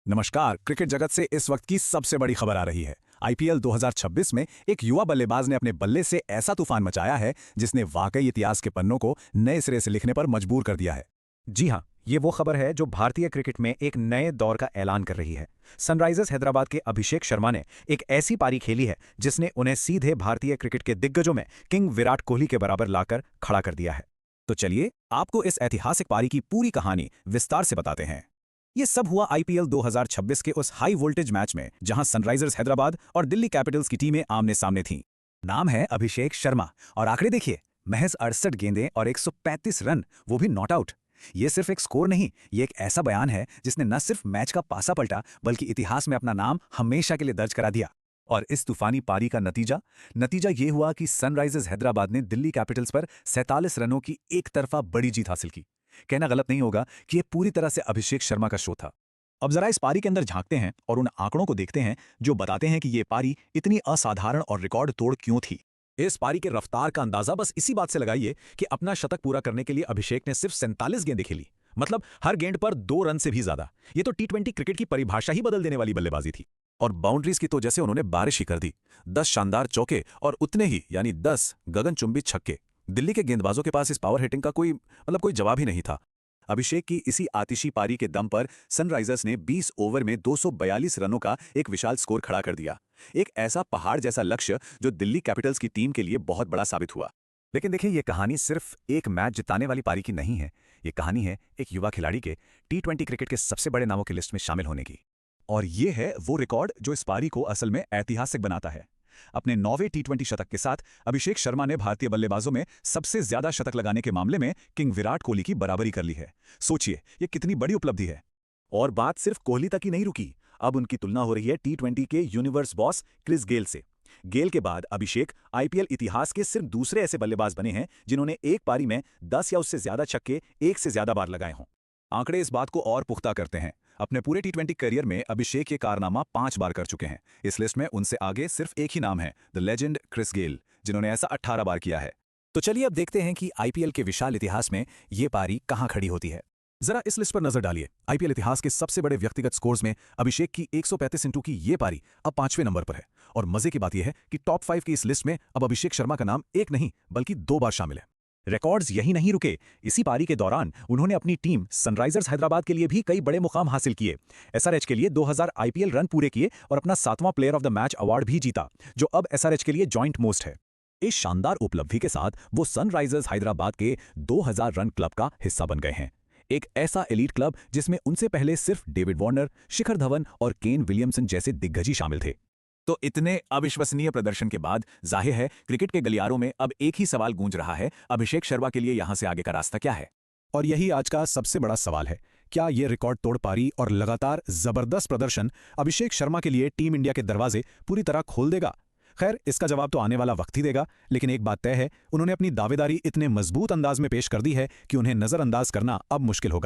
नमस्कार। क्रिकेट जगत से इस वक्त की सबसे बड़ी खबर आ रही है। आईपीएल 2026 में एक युवा बल्लेबाज ने अपने बल्ले से ऐसा तूफान मचाया है जिसने वाकई इतिहास के पन्नों को नए सिरे से लिखने पर मजबूर कर दिया है। जी हां, ये वो खबर है जो भारतीय क्रिकेट में एक नए दौर का ऐलान कर रही है। सनराइजर्स हैदराबाद के अभिषेक शर्मा ने एक ऐसी पारी खेली है जिसने उन्हें सीधे भारतीय क्रिकेट के दिग्गजों में किंग विराट कोहली के बराबर लाकर खड़ा कर दिया है। तो चलिए आपको इस ऐतिहासिक पारी की पूरी कहानी विस्तार से बताते हैं। ये सब हुआ आईपीएल 2026 के उस हाई वोल्टेज मैच में जहां सनराइजर्स हैदराबाद और दिल्ली कैपिटल्स की टीमें आमने सामने थीं। नाम है अभिषेक शर्मा और आंकड़े देखिए, महज 68 गेंदें और 135 रन, वो भी नॉट आउट। ये सिर्फ एक स्कोर नहीं, ये एक ऐसा बयान है जिसने न सिर्फ मैच का पासा पलटा बल्कि इतिहास में अपना नाम हमेशा के लिए दर्ज करा दिया। और इस तूफानी पारी का नतीजा ये हुआ कि सनराइजर्स हैदराबाद ने दिल्ली कैपिटल्स पर 47 रनों की एक तरफा बड़ी जीत हासिल की। कहना गलत नहीं होगा कि यह पूरी तरह से अभिषेक शर्मा का शो था। अब जरा इस पारी के अंदर झांकते हैं और उन आंकड़ों को देखते हैं जो बताते हैं कि यह पारी इतनी असाधारण और रिकॉर्ड तोड़ क्यों थी। इस पारी के रफ्तार का अंदाजा बस इसी बात से लगाइए कि अपना शतक पूरा करने के लिए अभिषेक ने सिर्फ 47 गेंदें खेली, मतलब हर गेंद पर 2 रन से भी ज्यादा। ये तो टी20 क्रिकेट की परिभाषा ही बदल देने वाली बल्लेबाजी थी। और बाउंड्रीज की तो जैसे उन्होंने बारिश ही कर दी। 10 शानदार चौके और उतने ही यानी 10 गगनचुंबी छक्के। दिल्ली के गेंदबाजों के पास इस पावर हिटिंग का कोई जवाब ही नहीं था। अभिषेक की इसी आतिशी पारी के दम पर सनराइजर्स ने 20 ओवर में 242 रनों का एक विशाल स्कोर खड़ा कर दिया। एक ऐसा पहाड़ जैसा लक्ष्य जो दिल्ली कैपिटल्स की टीम के लिए बहुत बड़ा साबित हुआ। लेकिन देखिए, ये कहानी सिर्फ एक मैच जिताने वाली पारी की नहीं है। ये कहानी है एक युवा खिलाड़ी के टी20 क्रिकेट के सबसे बड़े नामों की लिस्ट में शामिल होने की। और ये है वो रिकॉर्ड जो इस पारी को असल में ऐतिहासिक बनाता है। अपने 9वें टी20 शतक के साथ अभिषेक शर्मा ने भारतीय बल्लेबाजों में सबसे ज्यादा शतक लगाने के मामले में किंग विराट कोहली की बराबरी कर ली है। सोचिए, ये कितनी बड़ी उपलब्धि है। और बात सिर्फ कोहली तक ही नहीं रुकी, अब उनकी तुलना हो रही है टी20 के यूनिवर्स बॉस क्रिस गेल से। गेल के बाद अभिषेक आईपीएल इतिहास के सिर्फ दूसरे ऐसे बल्लेबाज बने हैं जिन्होंने एक पारी में 10 या उससे ज्यादा छक्के एक से ज्यादा बार लगाए हों। आंकड़े इस बात को और पुख्ता करते हैं। अपने पूरे टी20 करियर में अभिषेक ये कारनामा 5 बार कर चुके हैं। इस लिस्ट में उनसे आगे सिर्फ एक ही नाम है, द लेजेंड क्रिस गेल, जिन्होंने ऐसा 18 बार किया है। तो चलिए अब देखते हैं कि आईपीएल के विशाल इतिहास में ये पारी कहां खड़ी होती है। जरा इस लिस्ट पर नजर डालिए। आईपीएल इतिहास के सबसे बड़े व्यक्तिगत स्कोर्स में अभिषेक की 135 इंटू की ये पारी अब 5वें नंबर पर है। और मजे की बात यह है कि टॉप 5 की इस लिस्ट में अब अभिषेक शर्मा का नाम एक नहीं बल्कि 2 बार शामिल है। रिकॉर्ड्स यही नहीं रुके, इसी पारी के दौरान उन्होंने अपनी टीम सनराइजर्स हैदराबाद के लिए भी कई बड़े मुकाम हासिल किए। एसआरएच के लिए 2000 आईपीएल रन पूरे किए और अपना 7वां player of the match award भी जीता, जो अब एसआरएच के लिए जॉइंट मोस्ट है। इस शानदार उपलब्धि के साथ वो सनराइजर्स हैदराबाद के 2000 रन क्लब का हिस्सा बन गए हैं। एक ऐसा एलीट क्लब जिसमें उनसे पहले सिर्फ डेविड वार्नर, शिखर धवन और केन विलियमसन जैसे दिग्गज ही शामिल थे। तो इतने अविश्वसनीय प्रदर्शन के बाद जाहिर है क्रिकेट के गलियारों में अब एक ही सवाल गूंज रहा है, अभिषेक शर्मा के लिए यहां से आगे का रास्ता क्या है। और यही आज का सबसे बड़ा सवाल है, क्या ये रिकॉर्ड तोड़ पारी और लगातार जबरदस्त प्रदर्शन अभिषेक शर्मा के लिए टीम इंडिया के दरवाजे पूरी तरह खोल देगा? खैर, इसका जवाब तो आने वाला वक्त ही देगा, लेकिन एक बात तय है, उन्होंने अपनी दावेदारी इतने मजबूत अंदाज में पेश कर दी है कि उन्हें नजरअंदाज करना अब मुश्किल होगा।